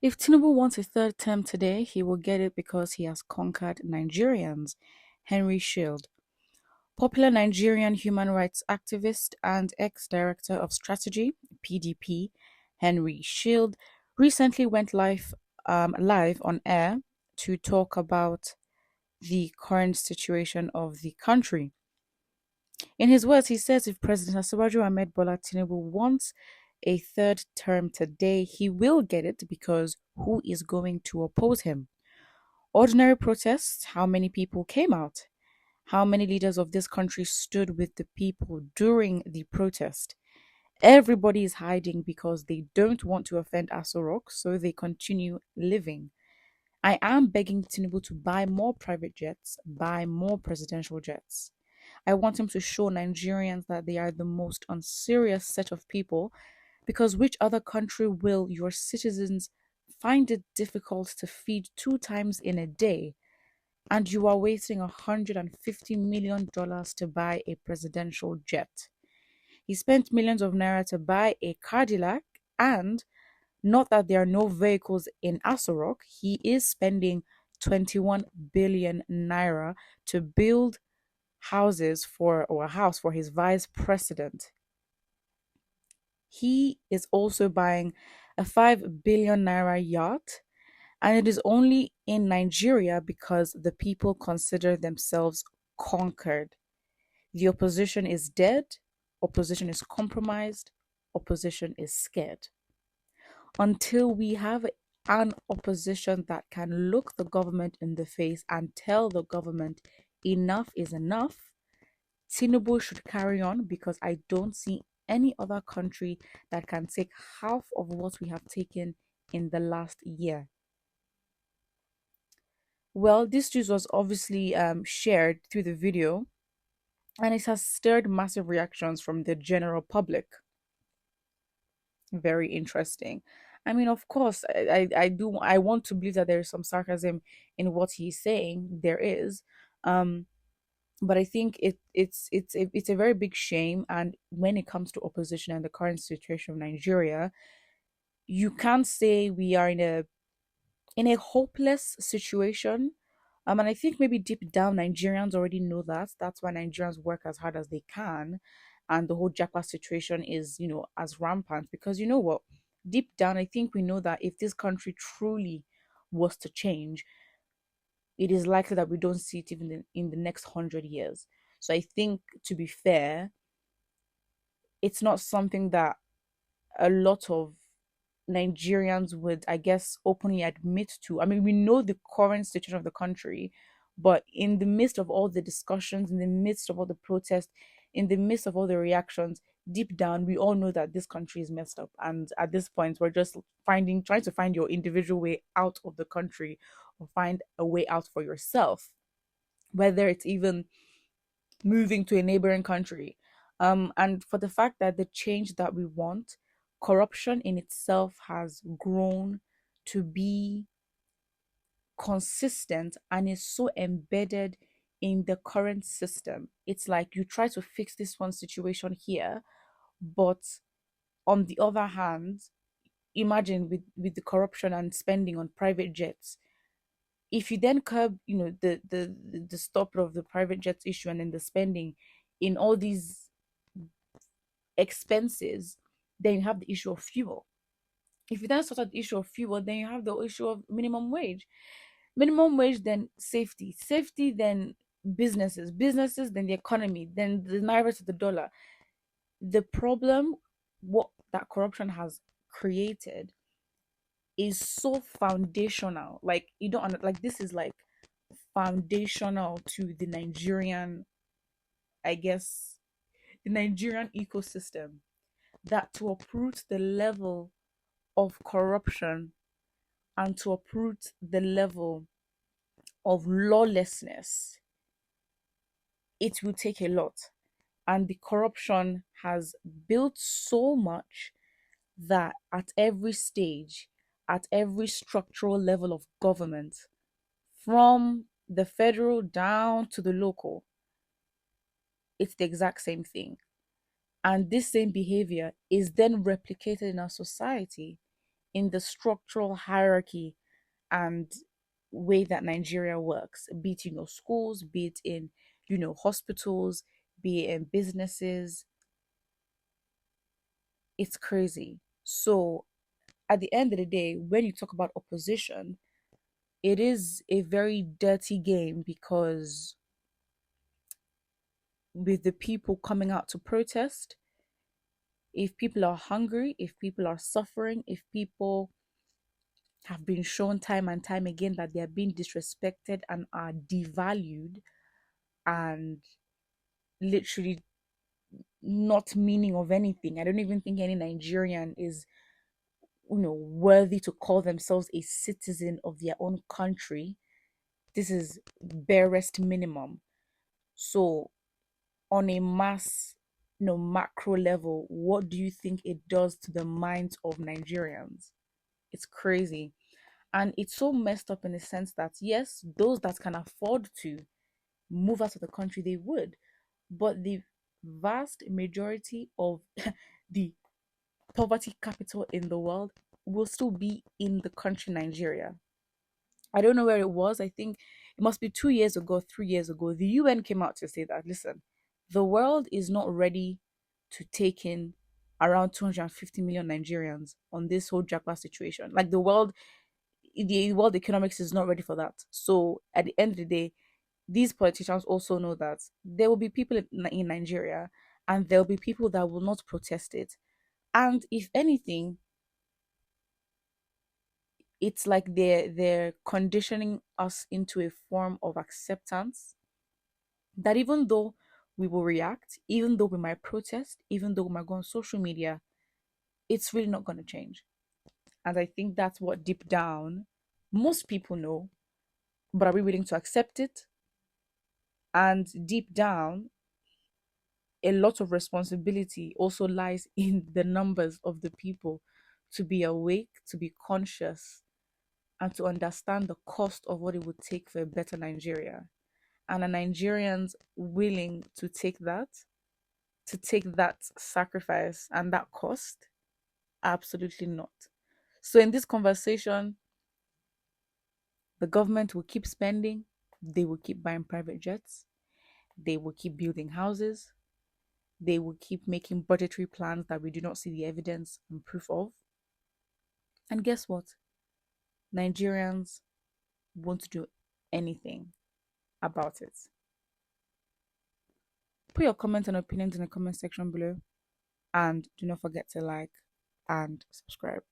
If Tinubu wants a third term today, he will get it because he has conquered Nigerians. Henry Shield, popular Nigerian human rights activist and ex-director of strategy (PDP), Henry Shield, recently went live on air to talk about the current situation of the country. In his words, he says if President Asiwaju Ahmed Bola Tinubu wants a third term today, he will get it because who is going to oppose him? Ordinary protests, how many people came out? How many leaders of this country stood with the people during the protest? Everybody is hiding because they don't want to offend Aso, so they continue living. I am begging Tinubu to buy more private jets, buy more presidential jets. I want him to show Nigerians that they are the most unserious set of people because which other country will your citizens find it difficult to feed two times in a day and you are wasting $150 million to buy a presidential jet? He spent millions of naira to buy a Cadillac, and not that there are no vehicles in Asorok, he is spending 21 billion naira to build houses for or a house for his vice president. He is also buying a 5 billion naira yacht, and it is only in Nigeria because the people consider themselves conquered. The opposition is dead, opposition is compromised, opposition is scared. Until we have an opposition that can look the government in the face and tell the government enough is enough, Tinubu should carry on because I don't see any other country that can take half of what we have taken in the last year. Well, this news was obviously shared through the video, and it has stirred massive reactions from the general public. Very interesting. I mean, of course, I want to believe that there is some sarcasm in what he's saying. There is, um, but I think it's a very big shame. And when it comes to opposition and the current situation of Nigeria, you can't say we are in a hopeless situation. And I think maybe deep down Nigerians already know that. That's why Nigerians work as hard as they can, and the whole Japa situation is as rampant because you know what, deep down I think we know that if this country truly was to change, it is likely that we don't see it even in the next 100 years. So I think, to be fair, it's not something that a lot of Nigerians would, I guess, openly admit to. I mean, we know the current situation of the country, but in the midst of all the discussions, in the midst of all the protests, in the midst of all the reactions, deep down, we all know that this country is messed up. And at this point, we're just trying to find your individual way out of the country or find a way out for yourself, whether it's even moving to a neighboring country. And for the fact that the change that we want, corruption in itself has grown to be consistent and is so embedded in the current system. It's like you try to fix this one situation here, but on the other hand, imagine with the corruption and spending on private jets. If you then curb, the stop of the private jets issue and then the spending in all these expenses, then you have the issue of fuel. If you then sort out the issue of fuel, then you have the issue of minimum wage. Minimum wage, then safety. Safety, then businesses. Businesses, then the economy. Then the naira to the dollar. The problem, what that corruption has created, is so foundational. Like you don't like this is like foundational to the Nigerian, I guess, the Nigerian ecosystem, that to uproot the level of corruption and to uproot the level of lawlessness, it will take a lot. And the corruption has built so much that at every stage, at every structural level of government, from the federal down to the local, it's the exact same thing. And this same behavior is then replicated in our society. in the structural hierarchy and way that Nigeria works, be it, schools, be it in, hospitals, be it in businesses. It's crazy. So at the end of the day, when you talk about opposition, it is a very dirty game because with the people coming out to protest, if people are hungry, if people are suffering, if people have been shown time and time again that they are being disrespected and are devalued and literally not meaning of anything. I don't even think any Nigerian is, worthy to call themselves a citizen of their own country. This is barest minimum. So on a mass, macro level, what do you think it does to the minds of Nigerians? It's crazy. And it's so messed up in the sense that, yes, those that can afford to move out of the country, they would. But the vast majority of the poverty capital in the world will still be in the country Nigeria. I don't know where it was. I think it must be 2 years ago, 3 years ago. The UN came out to say that, listen, the world is not ready to take in around 250 million Nigerians on this whole Jaguar situation. Like the world economics is not ready for that. So at the end of the day, these politicians also know that there will be people in Nigeria and there will be people that will not protest it. And if anything, it's like they're conditioning us into a form of acceptance that even though we will react, even though we might protest, even though we might go on social media, it's really not going to change. And I think that's what deep down most people know, but are we willing to accept it? And deep down, a lot of responsibility also lies in the numbers of the people to be awake, to be conscious, and to understand the cost of what it would take for a better Nigeria. And are Nigerians willing to take that sacrifice and that cost? Absolutely not. So in this conversation, the government will keep spending, they will keep buying private jets, they will keep building houses, they will keep making budgetary plans that we do not see the evidence and proof of. And guess what? Nigerians won't do anything about it. Put your comments and opinions in the comment section below. And do not forget to like and subscribe.